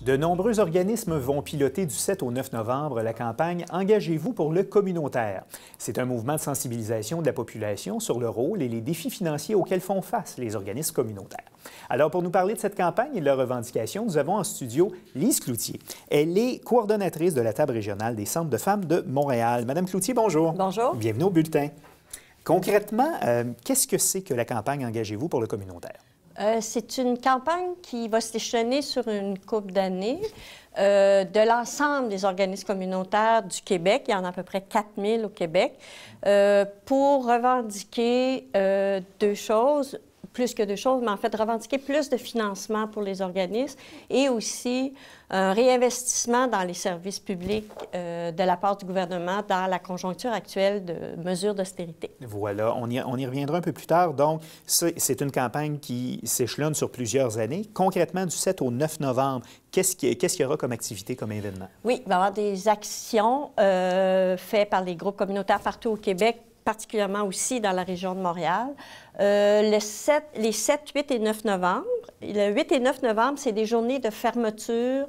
De nombreux organismes vont piloter du 7 au 9 novembre la campagne « Engagez-vous pour le communautaire ». C'est un mouvement de sensibilisation de la population sur le rôle et les défis financiers auxquels font face les organismes communautaires. Alors, pour nous parler de cette campagne et de leurs revendications, nous avons en studio Lise Cloutier. Elle est coordonnatrice de la table régionale des centres de femmes de Montréal. Madame Cloutier, bonjour. Bonjour. Bienvenue au bulletin. Concrètement, qu'est-ce que c'est que la campagne « Engagez-vous pour le communautaire ». C'est une campagne qui va s'échelonner sur une couple d'années de l'ensemble des organismes communautaires du Québec. Il y en a à peu près 4000 au Québec, pour revendiquer deux choses, plus que deux choses, mais en fait revendiquer plus de financement pour les organismes et aussi un réinvestissement dans les services publics de la part du gouvernement dans la conjoncture actuelle de mesures d'austérité. Voilà, on y reviendra un peu plus tard. Donc, c'est une campagne qui s'échelonne sur plusieurs années. Concrètement, du 7 au 9 novembre, qu'est-ce qu'il y aura comme activité, comme événement? Oui, il va y avoir des actions faites par les groupes communautaires partout au Québec, particulièrement aussi dans la région de Montréal. Les 7, 8 et 9 novembre. Le 8 et 9 novembre, c'est des journées de fermeture,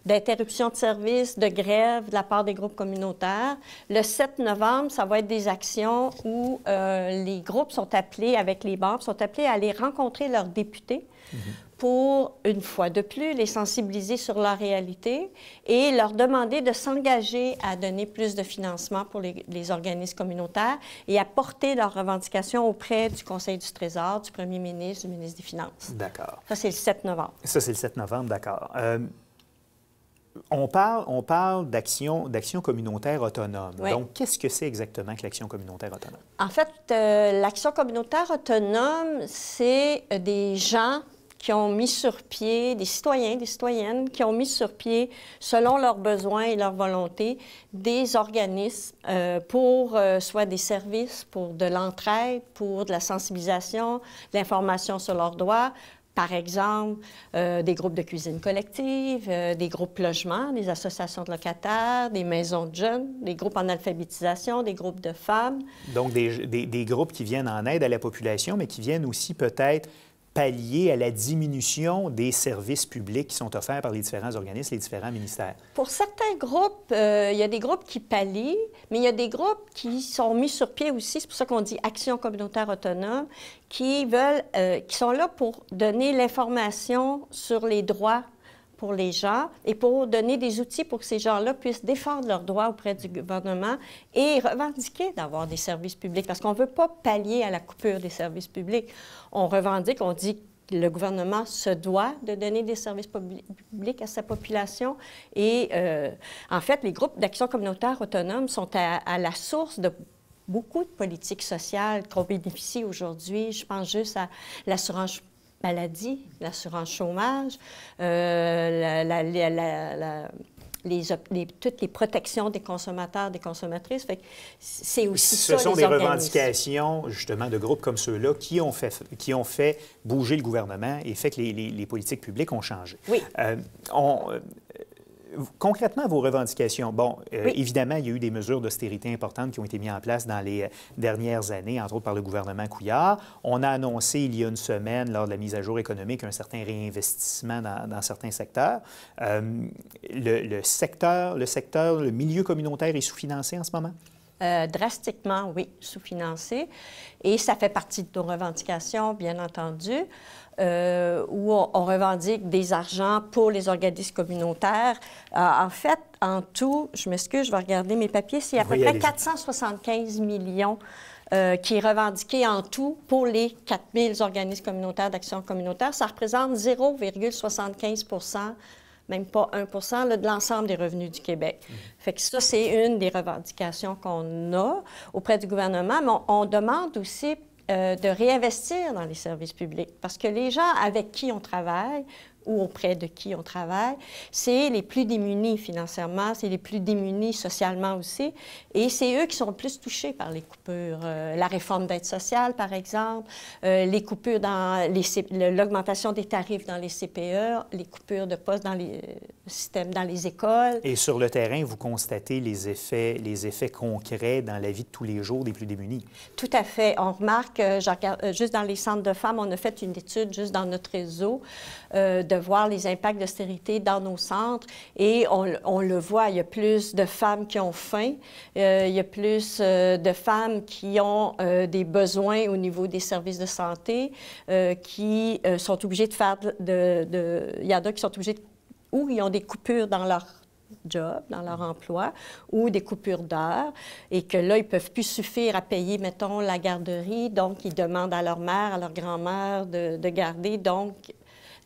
d'interruption de service, de grève de la part des groupes communautaires. Le 7 novembre, ça va être des actions où les groupes sont appelés, avec les banques, sont appelés à aller rencontrer leurs députés pour, une fois de plus, les sensibiliser sur leur réalité et leur demander de s'engager à donner plus de financement pour les organismes communautaires et à porter leurs revendications auprès du Conseil du Trésor, du premier ministre, du ministre des Finances. D'accord. Ça, c'est le 7 novembre. Ça, c'est le 7 novembre, d'accord. On parle d'action communautaire autonome. Oui. Donc, qu'est-ce que c'est exactement que l'action communautaire autonome? En fait, l'action communautaire autonome, c'est des gens qui ont mis sur pied, des citoyens, des citoyennes, qui ont mis sur pied, selon leurs besoins et leur volonté, des organismes pour soit des services, pour de l'entraide, pour de la sensibilisation, de l'information sur leurs droits. Par exemple, des groupes de cuisine collective, des groupes logements, des associations de locataires, des maisons de jeunes, des groupes en alphabétisation, des groupes de femmes. Donc, des groupes qui viennent en aide à la population, mais qui viennent aussi peut-être pallier à la diminution des services publics qui sont offerts par les différents organismes, les différents ministères? Pour certains groupes, il y a des groupes qui pallient, mais il y a des groupes qui sont mis sur pied aussi, c'est pour ça qu'on dit action communautaire autonome, qui sont là pour donner l'information sur les droits pour les gens et pour donner des outils pour que ces gens-là puissent défendre leurs droits auprès du gouvernement et revendiquer d'avoir des services publics. Parce qu'on ne veut pas pallier à la coupure des services publics. On revendique, on dit que le gouvernement se doit de donner des services publics à sa population. Et en fait, les groupes d'action communautaire autonome sont à la source de beaucoup de politiques sociales qu'on bénéficie aujourd'hui. Je pense juste à l'assurance maladie, l'assurance chômage, toutes les protections des consommateurs, des consommatrices. Fait que c'est aussi ça, ce sont les des organismes. revendications, justement, de groupes comme ceux-là qui ont fait bouger le gouvernement et fait que les politiques publiques ont changé. Oui. Concrètement, vos revendications, bon, oui. Évidemment, il y a eu des mesures d'austérité importantes qui ont été mises en place dans les dernières années, entre autres par le gouvernement Couillard. On a annoncé il y a une semaine, lors de la mise à jour économique, un certain réinvestissement dans certains secteurs. Le milieu communautaire est sous-financé en ce moment? Drastiquement, oui, sous-financé. Et ça fait partie de nos revendications, bien entendu, où on revendique des argents pour les organismes communautaires. En fait, en tout, je m'excuse, je vais regarder mes papiers, c'est à peu près 475 millions qui est revendiqué en tout pour les 4000 organismes communautaires d'action communautaire. Ça représente 0,75 même pas 1 là, de l'ensemble des revenus du Québec. Fait que ça, c'est une des revendications qu'on a auprès du gouvernement, mais on demande aussi de réinvestir dans les services publics parce que les gens avec qui on travaille ou auprès de qui on travaille, c'est les plus démunis financièrement, c'est les plus démunis socialement aussi, et c'est eux qui sont le plus touchés par les coupures. La réforme d'aide sociale, par exemple, les coupures dans l'augmentation des tarifs dans les CPE, les coupures de postes dans système dans les écoles. Et sur le terrain, vous constatez les effets concrets dans la vie de tous les jours des plus démunis. Tout à fait. On remarque, je regarde, juste dans les centres de femmes, on a fait une étude juste dans notre réseau de voir les impacts d'austérité dans nos centres et on le voit, il y a plus de femmes qui ont faim, il y a plus de femmes qui ont des besoins au niveau des services de santé, qui sont obligées de faire il y en a qui sont obligés ou ils ont des coupures dans leur job, dans leur emploi, ou des coupures d'heures, et que là, ils ne peuvent plus suffire à payer, mettons, la garderie, donc ils demandent à leur mère, à leur grand-mère de garder, donc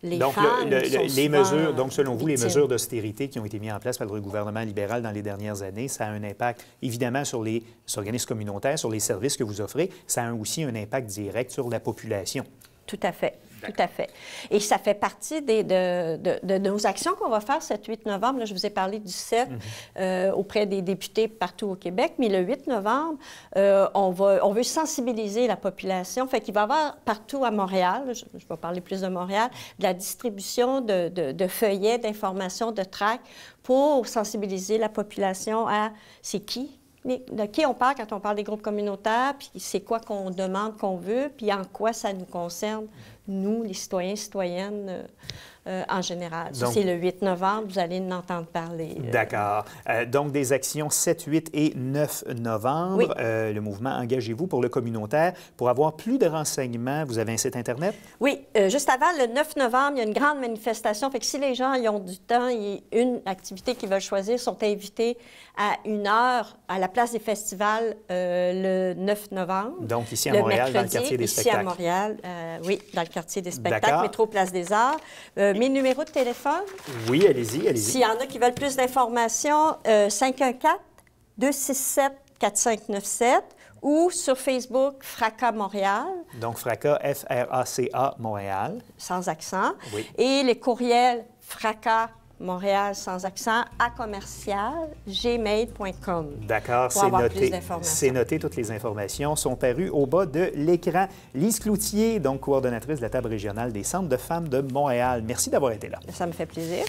les femmes les mesures, donc selon vous, victimes. les mesures d'austérité qui ont été mises en place par le gouvernement libéral dans les dernières années, ça a un impact évidemment sur les organismes communautaires, sur les services que vous offrez, ça a aussi un impact direct sur la population. Tout à fait. Tout à fait. Et ça fait partie de nos actions qu'on va faire 7-8 novembre. Là, je vous ai parlé du 7 auprès des députés partout au Québec, mais le 8 novembre, on veut sensibiliser la population. Fait qu'il va y avoir partout à Montréal, je vais parler plus de Montréal, de la distribution de feuillets, d'informations, de tracts pour sensibiliser la population à c'est qui. De qui on parle quand on parle des groupes communautaires, puis c'est quoi qu'on demande, qu'on veut, puis en quoi ça nous concerne, nous, les citoyens, citoyennes, en général. Ça, c'est le 8 novembre, vous allez en entendre parler. D'accord. Donc, des actions 7, 8 et 9 novembre. Oui. Le mouvement Engagez-vous pour le communautaire. Pour avoir plus de renseignements, vous avez un site Internet? Oui. Juste avant, le 9 novembre, il y a une grande manifestation. Fait que si les gens y ont du temps et une activité qu'ils veulent choisir, sont invités à 1h à la place des festivals le 9 novembre. Donc, ici à Montréal, dans le quartier des spectacles. Ici à Montréal, oui, dans le quartier des spectacles, métro Place des Arts. Mes numéros de téléphone? Oui, allez-y, allez-y. S'il y en a qui veulent plus d'informations, 514-267-4597 ou sur Facebook, Fracas Montréal. Donc, Fracas, F-R-A-C-A, Montréal. Sans accent. Oui. Et les courriels Fracas Montréal sans accent à commercial@gmail.com. D'accord, c'est noté. C'est noté. Toutes les informations sont parues au bas de l'écran. Lise Cloutier, donc coordonnatrice de la table régionale des centres de femmes de Montréal. Merci d'avoir été là. Ça me fait plaisir.